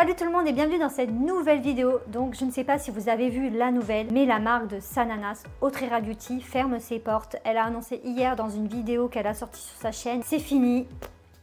Salut tout le monde et bienvenue dans cette nouvelle vidéo. Donc je ne sais pas si vous avez vu la nouvelle, mais la marque de Sananas, Autrera Beauty, ferme ses portes. Elle a annoncé hier dans une vidéo qu'elle a sortie sur sa chaîne, c'est fini.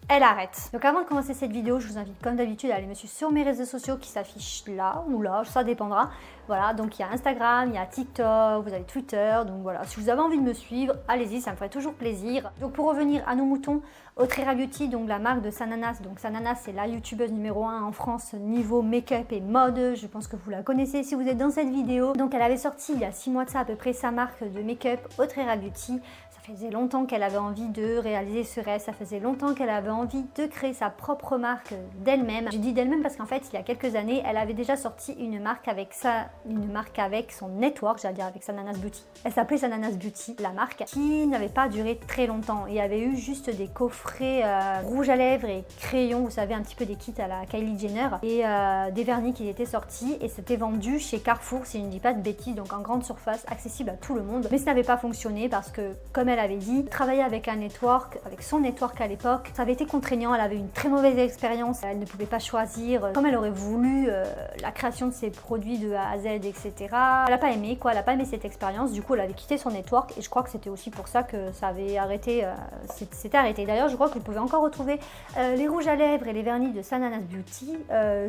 Elle arrête. Donc avant de commencer cette vidéo, je vous invite comme d'habitude à aller me suivre sur mes réseaux sociaux qui s'affichent là ou là, ça dépendra. Voilà, donc il y a Instagram, il y a TikTok, vous avez Twitter, donc voilà, si vous avez envie de me suivre, allez-y, ça me ferait toujours plaisir. Donc pour revenir à nos moutons, Autrera Beauty, donc la marque de Sananas, donc Sananas c'est la youtubeuse numéro 1 en France niveau make-up et mode, je pense que vous la connaissez si vous êtes dans cette vidéo. Donc elle avait sorti il y a 6 mois de ça à peu près sa marque de make-up Autrera Beauty. Ça faisait longtemps qu'elle avait envie de réaliser ce rêve, ça faisait longtemps qu'elle avait envie de créer sa propre marque d'elle-même. Je dis d'elle-même parce qu'en fait, il y a quelques années, elle avait déjà sorti une marque avec son network, j'allais dire avec Sananas Beauty. Elle s'appelait Sananas Beauty, la marque, qui n'avait pas duré très longtemps. Il y avait eu juste des coffrets rouge à lèvres et crayons, vous savez, un petit peu des kits à la Kylie Jenner, et des vernis qui étaient sortis, et c'était vendu chez Carrefour, si je ne dis pas de bêtises, donc en grande surface, accessible à tout le monde. Mais ça n'avait pas fonctionné parce que, comme elle avait dit, travailler avec un network, avec son network à l'époque, ça avait été contraignant, elle avait une très mauvaise expérience, elle ne pouvait pas choisir comme elle aurait voulu la création de ses produits de A à Z, etc. Elle n'a pas aimé quoi, elle n'a pas aimé cette expérience, du coup elle avait quitté son network et je crois que c'était aussi pour ça que ça avait arrêté, c'était arrêté. D'ailleurs je crois que vous pouvez encore retrouver les rouges à lèvres et les vernis de Sananas Beauty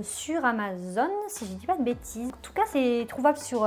sur Amazon, si je ne dis pas de bêtises. En tout cas c'est trouvable sur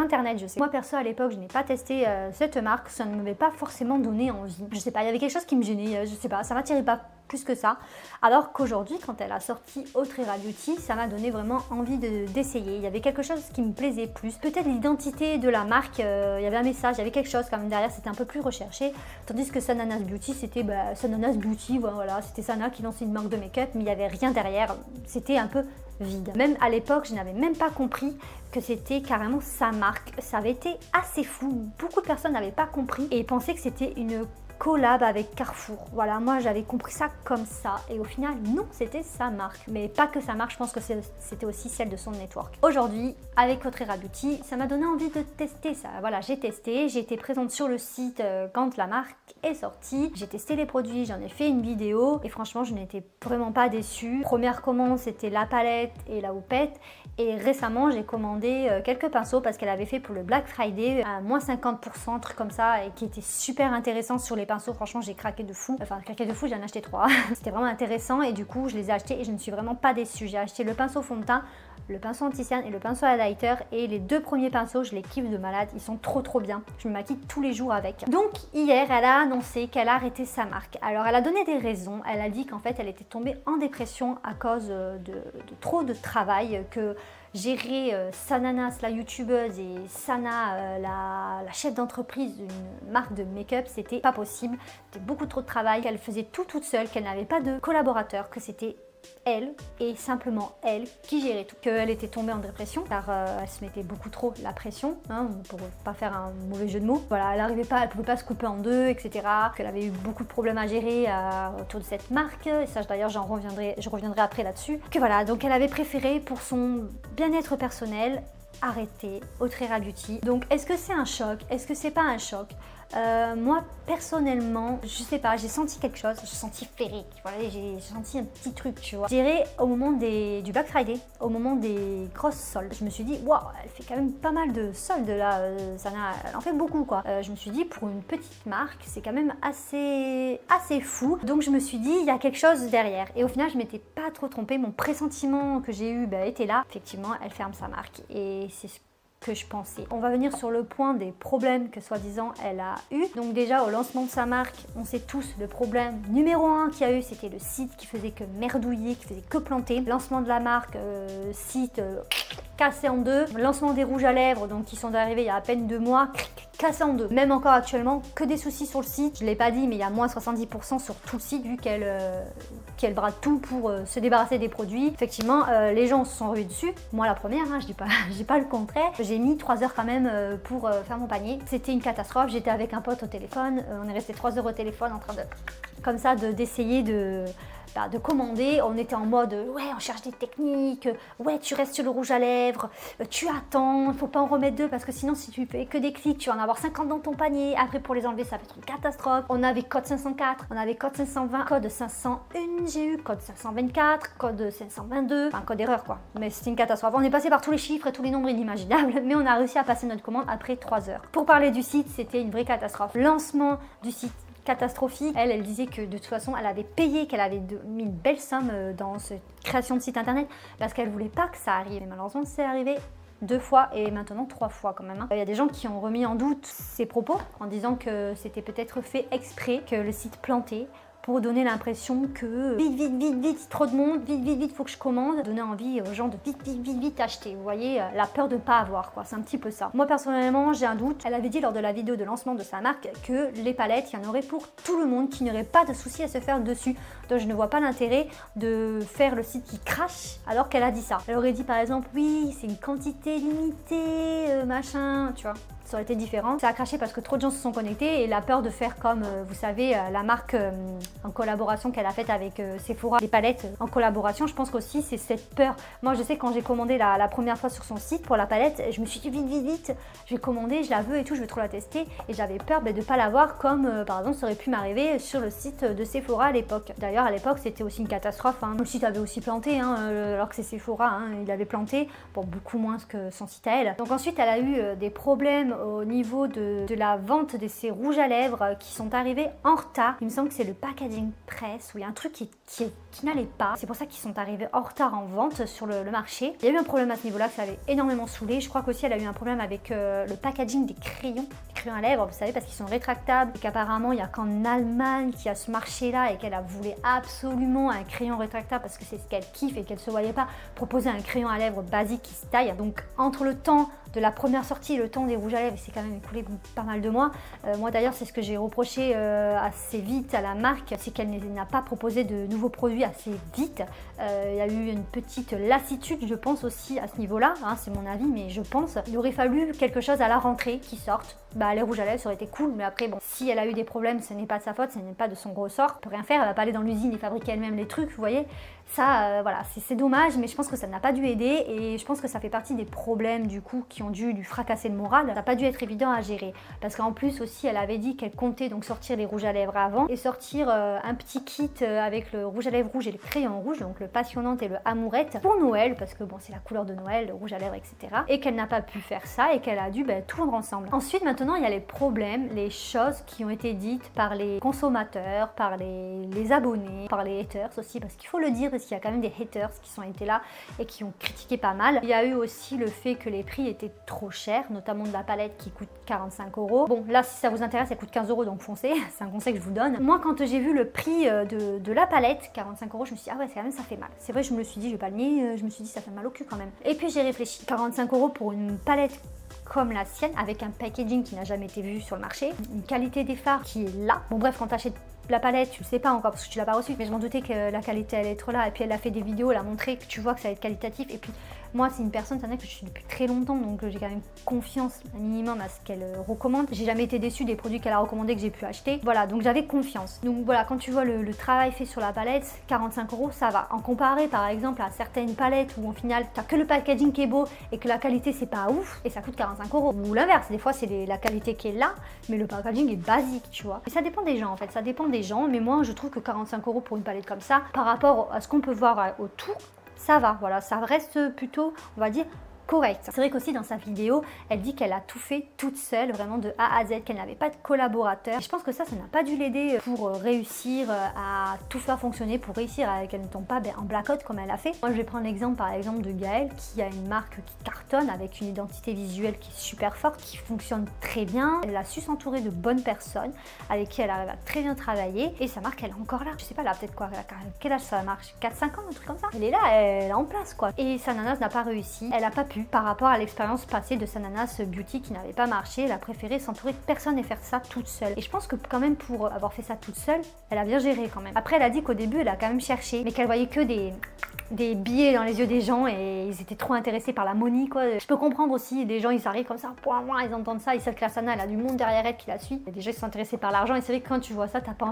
internet, je sais. Moi perso à l'époque je n'ai pas testé cette marque, ça ne m'avait pas forcément donné envie. Je sais pas, il y avait quelque chose qui me gênait, je sais pas, ça m'attirait pas plus que ça. Alors qu'aujourd'hui, quand elle a sorti Autrera Beauty, ça m'a donné vraiment envie d'essayer. Il y avait quelque chose qui me plaisait plus. Peut-être l'identité de la marque, il y avait un message, il y avait quelque chose quand même derrière, c'était un peu plus recherché. Tandis que Sananas Beauty, c'était Sananas Beauty, voilà, c'était Sana qui lançait une marque de make-up, mais il n'y avait rien derrière. C'était un peu vide. Même à l'époque, je n'avais même pas compris que c'était carrément sa marque. Ça avait été assez fou. Beaucoup de personnes n'avaient pas compris et pensaient que c'était une collab avec Carrefour. Voilà, moi j'avais compris ça comme ça et au final non, c'était sa marque. Mais pas que sa marque, je pense que c'était aussi celle de son network. Aujourd'hui, avec Autrera Beauty, ça m'a donné envie de tester ça. Voilà, j'ai testé, j'ai été présente sur le site quand la marque est sortie. J'ai testé les produits, j'en ai fait une vidéo et franchement je n'étais vraiment pas déçue. Première commande, c'était la palette et la houppette. Et récemment, j'ai commandé quelques pinceaux parce qu'elle avait fait pour le Black Friday à moins 50%, un truc comme ça, et qui était super intéressant sur les pinceaux. Franchement, j'ai craqué de fou. Enfin, craqué de fou, j'en ai acheté 3. C'était vraiment intéressant et du coup, je les ai achetés et je ne suis vraiment pas déçue. J'ai acheté le pinceau fond de teint, le pinceau anti-cerne et le pinceau highlighter, et les deux premiers pinceaux, je les kiffe de malade. Ils sont trop bien. Je me maquille tous les jours avec. Donc, hier, elle a annoncé qu'elle a arrêté sa marque. Alors, elle a donné des raisons. Elle a dit qu'en fait, elle était tombée en dépression à cause de trop de travail, que gérer Sananas, la youtubeuse, et Sana, la chef d'entreprise d'une marque de make-up, c'était pas possible. C'était beaucoup trop de travail, qu'elle faisait tout toute seule, qu'elle n'avait pas de collaborateurs, que c'était elle et simplement elle qui gérait tout. Qu'elle était tombée en dépression car elle se mettait beaucoup trop la pression, hein, pour pas faire un mauvais jeu de mots. Voilà, elle pouvait pas se couper en deux, etc. Qu'elle avait eu beaucoup de problèmes à gérer autour de cette marque. Et ça d'ailleurs je reviendrai après là-dessus. Que voilà, donc elle avait préféré pour son bien-être personnel arrêter Autrera Beauty. Donc est-ce que c'est un choc? Est-ce que c'est pas un choc? Moi personnellement, je sais pas, j'ai senti quelque chose, j'ai senti féerique, voilà, j'ai senti un petit truc, tu vois. Je dirais au moment du Black Friday, au moment des grosses soldes, je me suis dit, waouh, elle fait quand même pas mal de soldes là, elle en fait beaucoup quoi. Je me suis dit, pour une petite marque, c'est quand même assez fou. Donc je me suis dit, il y a quelque chose derrière. Et au final, je m'étais pas trop trompée, mon pressentiment que j'ai eu était là. Effectivement, elle ferme sa marque et c'est ce que je pensais. On va venir sur le point des problèmes que soi-disant elle a eu. Donc déjà au lancement de sa marque, on sait tous le problème numéro 1 qu'il y a eu, c'était le site qui faisait que merdouiller, qui faisait que planter. Lancement de la marque, site cassé en deux. Lancement des rouges à lèvres, donc qui sont arrivés il y a à peine 2 mois, cassé en deux. Même encore actuellement, que des soucis sur le site. Je ne l'ai pas dit, mais il y a moins 70% sur tout le site vu qu'elle brade tout pour se débarrasser des produits. Effectivement, les gens se sont rués dessus. Moi la première, hein, je dis pas le contraire. J'ai mis 3 heures quand même pour faire mon panier. C'était une catastrophe. J'étais avec un pote au téléphone. On est resté 3 heures au téléphone en train de, comme ça, d'essayer de commander. On était en mode ouais, on cherche des techniques, ouais, tu restes sur le rouge à lèvres, tu attends, il faut pas en remettre 2 parce que sinon si tu fais que des clics, tu vas en avoir 50 dans ton panier. Après pour les enlever, ça va être une catastrophe. On avait code 504, on avait code 520, code 501, j'ai eu code 524, code 522, enfin code erreur quoi. Mais c'était une catastrophe. On est passé par tous les chiffres et tous les nombres inimaginables, mais on a réussi à passer notre commande après 3 heures. Pour parler du site, c'était une vraie catastrophe. Lancement du site catastrophique. Elle disait que de toute façon, elle avait payé, qu'elle avait mis une belle somme dans cette création de site internet parce qu'elle voulait pas que ça arrive. Et malheureusement, c'est arrivé 2 fois et maintenant 3 fois quand même. Il y a des gens qui ont remis en doute ses propos en disant que c'était peut-être fait exprès, que le site plantait pour donner l'impression que vite, trop de monde, vite, faut que je commande. Donner envie aux gens de vite acheter. Vous voyez, la peur de ne pas avoir quoi, c'est un petit peu ça. Moi personnellement, j'ai un doute. Elle avait dit lors de la vidéo de lancement de sa marque que les palettes, il y en aurait pour tout le monde, qu'il n'y aurait pas de souci à se faire dessus. Donc je ne vois pas l'intérêt de faire le site qui crache alors qu'elle a dit ça. Elle aurait dit par exemple, oui, c'est une quantité limitée, machin, tu vois. Ça aurait été différent. Ça a craché parce que trop de gens se sont connectés et la peur de faire comme, vous savez, la marque en collaboration qu'elle a faite avec Sephora, les palettes en collaboration, je pense qu'aussi c'est cette peur. Moi je sais quand j'ai commandé la première fois sur son site pour la palette, je me suis dit vite, je vais commander, je la veux et tout, je vais trop la tester et j'avais peur de ne pas l'avoir comme par exemple ça aurait pu m'arriver sur le site de Sephora à l'époque. D'ailleurs à l'époque c'était aussi une catastrophe, hein. Le site avait aussi planté, hein, alors que c'est Sephora, hein, il avait planté, bon beaucoup moins que son site à elle. Donc ensuite elle a eu des problèmes au niveau de la vente de ces rouges à lèvres qui sont arrivés en retard. Il me semble que c'est le packaging press où il y a un truc qui n'allait pas. C'est pour ça qu'ils sont arrivés en retard en vente sur le marché. Il y a eu un problème à ce niveau-là, ça avait énormément saoulé. Je crois qu'aussi elle a eu un problème avec le packaging des crayons à lèvres, vous savez, parce qu'ils sont rétractables et qu'apparemment il n'y a qu'en Allemagne qui a ce marché-là et qu'elle a voulu absolument un crayon rétractable parce que c'est ce qu'elle kiffe et qu'elle se voyait pas proposer un crayon à lèvres basique qui se taille. Donc entre le temps de la première sortie et le temps des rouges à lèvres, c'est quand même écoulé pas mal de mois. Moi d'ailleurs c'est ce que j'ai reproché assez vite à la marque, c'est qu'elle n'a pas proposé de nouveaux produits assez vite. Il y a eu une petite lassitude je pense aussi à ce niveau-là, hein, c'est mon avis, mais je pense il aurait fallu quelque chose à la rentrée qui sorte. Bah les rouges à lèvres ça aurait été cool, mais après bon, si elle a eu des problèmes, ce n'est pas de sa faute, ce n'est pas de son ressort, elle peut rien faire, elle va pas aller dans l'usine et fabriquer elle-même les trucs, vous voyez. Ça, voilà, c'est dommage, mais je pense que ça n'a pas dû aider et je pense que ça fait partie des problèmes du coup qui ont dû lui fracasser le moral. Ça n'a pas dû être évident à gérer parce qu'en plus aussi elle avait dit qu'elle comptait donc sortir les rouges à lèvres avant et sortir un petit kit avec le rouge à lèvres rouge et le crayon rouge, donc le passionnante et le amourette pour Noël parce que bon c'est la couleur de Noël, le rouge à lèvres etc. Et qu'elle n'a pas pu faire ça et qu'elle a dû tout vendre ensemble. Ensuite maintenant il y a les problèmes, les choses qui ont été dites par les consommateurs, par les abonnés, par les haters aussi parce qu'il faut le dire, parce qu'il y a quand même des haters qui sont été là et qui ont critiqué pas mal. Il y a eu aussi le fait que les prix étaient trop chers, notamment de la palette qui coûte 45 €. Bon là si ça vous intéresse elle coûte 15 € donc foncez, c'est un conseil que je vous donne. Moi quand j'ai vu le prix de la palette, 45 €, je me suis dit ah ouais quand même ça fait mal. C'est vrai je me le suis dit, je vais pas le nier, je me suis dit ça fait mal au cul quand même. Et puis j'ai réfléchi, 45 € pour une palette comme la sienne, avec un packaging qui n'a jamais été vu sur le marché, une qualité des fards qui est là. Bon bref, quand tu achètes la palette, tu le sais pas encore parce que tu l'as pas reçue, mais je m'en doutais que la qualité allait être là. Et puis elle a fait des vidéos, elle a montré que tu vois que ça va être qualitatif. Et puis moi, c'est une personne, c'est un que je suis depuis très longtemps, donc j'ai quand même confiance un minimum à ce qu'elle recommande. J'ai jamais été déçue des produits qu'elle a recommandés que j'ai pu acheter. Voilà, donc j'avais confiance. Donc voilà, quand tu vois le travail fait sur la palette, 45 €, ça va. En comparé par exemple à certaines palettes où au final t'as que le packaging qui est beau et que la qualité c'est pas ouf et ça coûte 45 €. Ou l'inverse, des fois c'est la qualité qui est là, mais le packaging est basique, tu vois. Et ça dépend des gens en fait, ça dépend des gens, mais moi je trouve que 45 € pour une palette comme ça, par rapport à ce qu'on peut voir autour, ça va, voilà, ça reste plutôt, on va dire, correct. C'est vrai qu'aussi dans sa vidéo, elle dit qu'elle a tout fait toute seule, vraiment de A à Z, qu'elle n'avait pas de collaborateur. Et je pense que ça n'a pas dû l'aider pour réussir à tout faire fonctionner, pour réussir à qu'elle ne tombe pas en blackout comme elle a fait. Moi je vais prendre l'exemple par exemple de Gaëlle qui a une marque qui cartonne avec une identité visuelle qui est super forte, qui fonctionne très bien. Elle a su s'entourer de bonnes personnes avec qui elle arrive à très bien travailler et sa marque elle est encore là. Je sais pas, elle a peut-être quoi, quel âge ça marche, 4-5 ans, un truc comme ça. Elle est là, elle est en place quoi. Et Sananas n'a pas réussi, elle a pas pu par rapport à l'expérience passée de Sananas Beauty qui n'avait pas marché. Elle a préféré s'entourer de personne et faire ça toute seule. Et je pense que quand même pour avoir fait ça toute seule, elle a bien géré quand même. Après elle a dit qu'au début elle a quand même cherché, mais qu'elle voyait que des billets dans les yeux des gens et ils étaient trop intéressés par la money quoi. Je peux comprendre aussi, des gens ils arrivent comme ça, ils entendent ça, ils savent que la Sana elle a du monde derrière elle qui la suit. Et des gens ils sont intéressés par l'argent et c'est vrai que quand tu vois ça t'as pas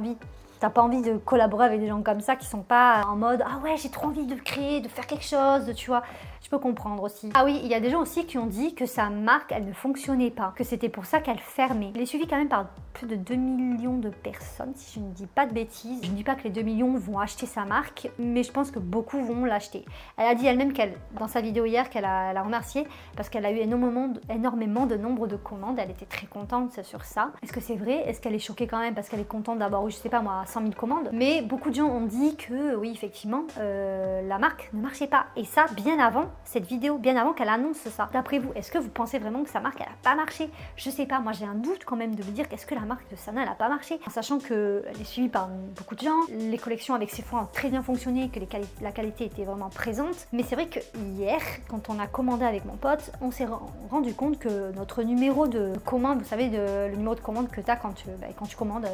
t'as pas envie de collaborer avec des gens comme ça qui sont pas en mode ah ouais j'ai trop envie de créer, de faire quelque chose, tu vois. Je peux comprendre aussi. Ah oui, il y a des gens aussi qui ont dit que sa marque, elle ne fonctionnait pas, que c'était pour ça qu'elle fermait. Il est suivi quand même par plus de 2 millions de personnes, si je ne dis pas de bêtises. Je ne dis pas que les 2 millions vont acheter sa marque, mais je pense que beaucoup vont l'acheter. Elle a dit elle-même dans sa vidéo hier, qu'elle a remercié parce qu'elle a eu énormément de nombre de commandes. Elle était très contente sur ça. Est-ce que c'est vrai? Est-ce qu'elle est choquée quand même parce qu'elle est contente d'avoir eu, je sais pas moi, 100 000 commandes? Mais beaucoup de gens ont dit que oui, effectivement, la marque ne marchait pas. Et ça, bien avant cette vidéo, bien avant qu'elle annonce ça. D'après vous, est-ce que vous pensez vraiment que sa marque, elle a pas marché? Je sais pas, moi j'ai un doute quand même de me dire qu'est-ce que la marque de Sana, elle a pas marché? En sachant qu'elle est suivie par beaucoup de gens, les collections avec Sephora ont très bien fonctionné, que la qualité était vraiment présente. Mais c'est vrai que hier, quand on a commandé avec mon pote, on s'est rendu compte que notre numéro de commande, vous savez, le numéro de commande que tu as quand tu commandes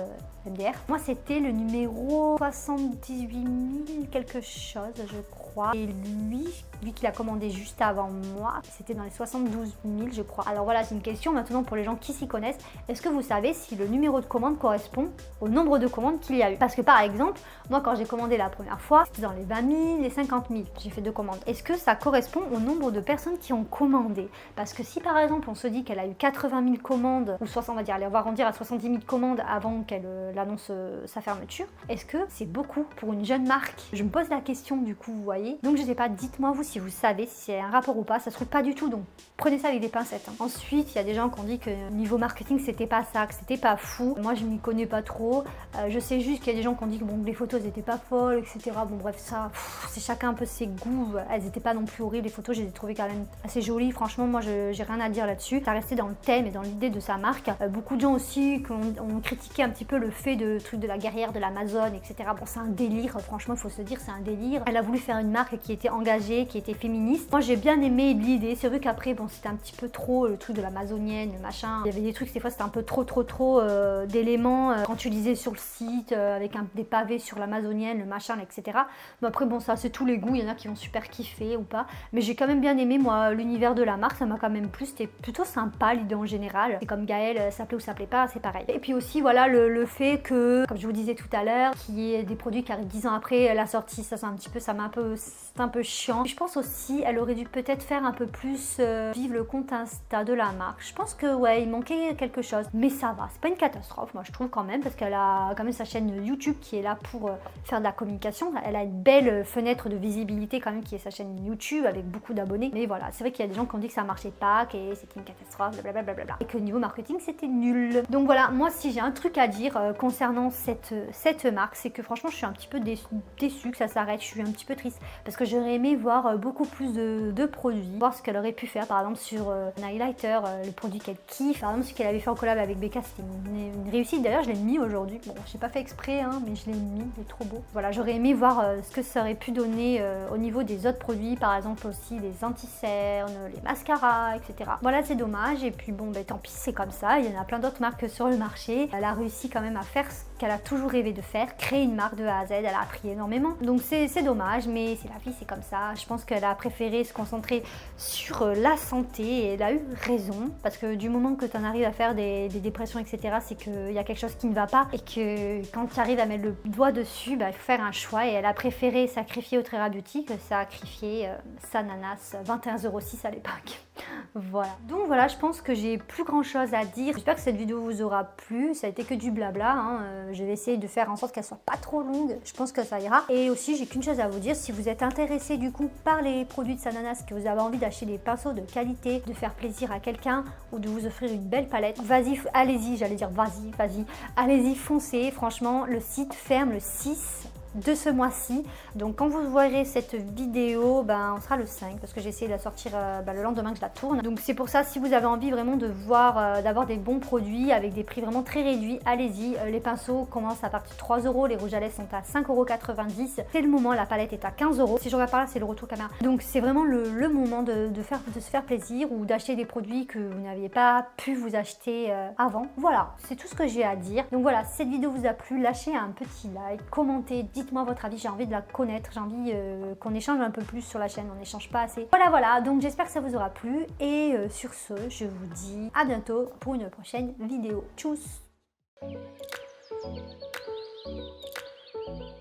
MDR, moi c'était le numéro 78 000 quelque chose, je crois. Et lui qui l'a commandé juste avant moi, c'était dans les 72 000 je crois. Alors voilà, c'est une question maintenant pour les gens qui s'y connaissent. Est-ce que vous savez si le numéro de commande correspond au nombre de commandes qu'il y a eu? Parce que par exemple, moi quand j'ai commandé la première fois, c'était dans les 20 000, les 50 000. J'ai fait 2 commandes. Est-ce que ça correspond au nombre de personnes qui ont commandé? Parce que si par exemple on se dit qu'elle a eu 80 000 commandes, ou 60, on va dire, on va arrondir à 70 000 commandes avant qu'elle annonce sa fermeture, est-ce que c'est beaucoup pour une jeune marque? Je me pose la question du coup, vous voyez. Donc je sais pas, dites-moi vous si vous savez si c'est un rapport ou pas. Ça se trouve pas du tout, donc prenez ça avec des pincettes. Ensuite, il y a des gens qui ont dit que niveau marketing c'était pas ça, que c'était pas fou. Moi je m'y connais pas trop. Je sais juste qu'il y a des gens qui ont dit que bon, les photos étaient pas folles, etc. Bon bref, ça, c'est chacun un peu ses goûts. Elles étaient pas non plus horribles. Les photos, je les ai trouvées quand même assez jolies. Franchement, moi j'ai rien à dire là-dessus. Ça restait dans le thème et dans l'idée de sa marque. Beaucoup de gens aussi ont critiqué un petit peu le fait de truc de la guerrière de l'Amazon, etc. Bon, c'est un délire. Franchement, il faut se dire, c'est un délire. Elle a voulu faire une marque qui était engagée, qui était féministe. Moi, j'ai bien aimé l'idée. C'est vrai qu'après, bon, c'était un petit peu trop le truc de l'amazonienne, le machin. Il y avait des trucs, des fois, c'était un peu trop d'éléments quand tu lisais sur le site avec des pavés sur l'amazonienne, le machin, etc. Mais après, bon, ça, c'est tous les goûts. Il y en a qui vont super kiffer ou pas. Mais j'ai quand même bien aimé, moi, l'univers de la marque. Ça m'a quand même plu. C'était plutôt sympa, l'idée en général. C'est comme Gaëlle, ça plaît ou ça plaît pas, c'est pareil. Et puis aussi, voilà, le fait que, comme je vous disais tout à l'heure, qu'il y ait des produits qui arrivent 10 ans après la sortie, ça, c'est un peu chiant. Je pense aussi, elle aurait dû peut-être faire un peu plus vivre le compte Insta de la marque. Je pense que, ouais, il manquait quelque chose. Mais ça va, c'est pas une catastrophe, moi, je trouve quand même, parce qu'elle a quand même sa chaîne YouTube qui est là pour faire de la communication. Elle a une belle fenêtre de visibilité quand même, qui est sa chaîne YouTube avec beaucoup d'abonnés. Mais voilà, c'est vrai qu'il y a des gens qui ont dit que ça marchait pas, que c'était une catastrophe, blablabla. Et que niveau marketing, c'était nul. Donc voilà, moi, si j'ai un truc à dire concernant cette marque, c'est que franchement, je suis un petit peu déçue que ça s'arrête. Je suis un petit peu triste parce que j'aurais aimé voir beaucoup plus de produits, voir ce qu'elle aurait pu faire, par exemple sur un highlighter, le produit qu'elle kiffe. Par exemple, ce qu'elle avait fait en collab avec Becca, c'était une réussite. D'ailleurs, je l'ai mis aujourd'hui. Bon, j'ai pas fait exprès, hein, mais je l'ai mis, il est trop beau. Voilà, j'aurais aimé voir ce que ça aurait pu donner au niveau des autres produits, par exemple aussi les anti-cernes, les mascaras, etc. Voilà, c'est dommage. Et puis bon, ben tant pis, c'est comme ça. Il y en a plein d'autres marques sur le marché. Elle a réussi quand même à faire ce qu'elle a toujours rêvé de faire, créer une marque de A à Z. Elle a appris énormément. Donc c'est dommage, mais c'est la vie, c'est comme ça. Je pense qu'elle a préféré se concentrer sur la santé et elle a eu raison. Parce que du moment que tu en arrives à faire des dépressions, etc., c'est qu'il y a quelque chose qui ne va pas et que quand tu arrives à mettre le doigt dessus, bah, il faut faire un choix. Et elle a préféré sacrifier Autrera Beauty que sacrifier Sananas, 21,06 € à l'époque. Voilà. Donc voilà, je pense que j'ai plus grand chose à dire. J'espère que cette vidéo vous aura plu. Ça a été que du blabla. Hein. Je vais essayer de faire en sorte qu'elle soit pas trop longue. Je pense que ça ira. Et aussi, j'ai qu'une chose à vous dire. Si vous êtes intéressé du coup par les produits de Sananas, que vous avez envie d'acheter des pinceaux de qualité, de faire plaisir à quelqu'un ou de vous offrir une belle palette, vas-y, allez-y, j'allais dire vas-y, allez-y, foncez. Franchement, le site ferme le 6 de ce mois-ci, donc quand vous verrez cette vidéo, ben, on sera le 5 parce que j'ai essayé de la sortir le lendemain que je la tourne. Donc c'est pour ça, si vous avez envie vraiment de voir, d'avoir des bons produits avec des prix vraiment très réduits, allez-y. Les pinceaux commencent à partir de 3 €, les rouges à lèvres sont à 5,90 €. C'est le moment, la palette est à 15 €. Si je regarde par là, c'est le retour caméra. Donc c'est vraiment le moment de se faire plaisir ou d'acheter des produits que vous n'aviez pas pu vous acheter avant. Voilà, c'est tout ce que j'ai à dire. Donc voilà, si cette vidéo vous a plu, lâchez un petit like, commentez, dites-moi votre avis, j'ai envie de la connaître, j'ai envie qu'on échange un peu plus sur la chaîne, on n'échange pas assez. Voilà, donc j'espère que ça vous aura plu et sur ce, je vous dis à bientôt pour une prochaine vidéo. Tchuss! Bye.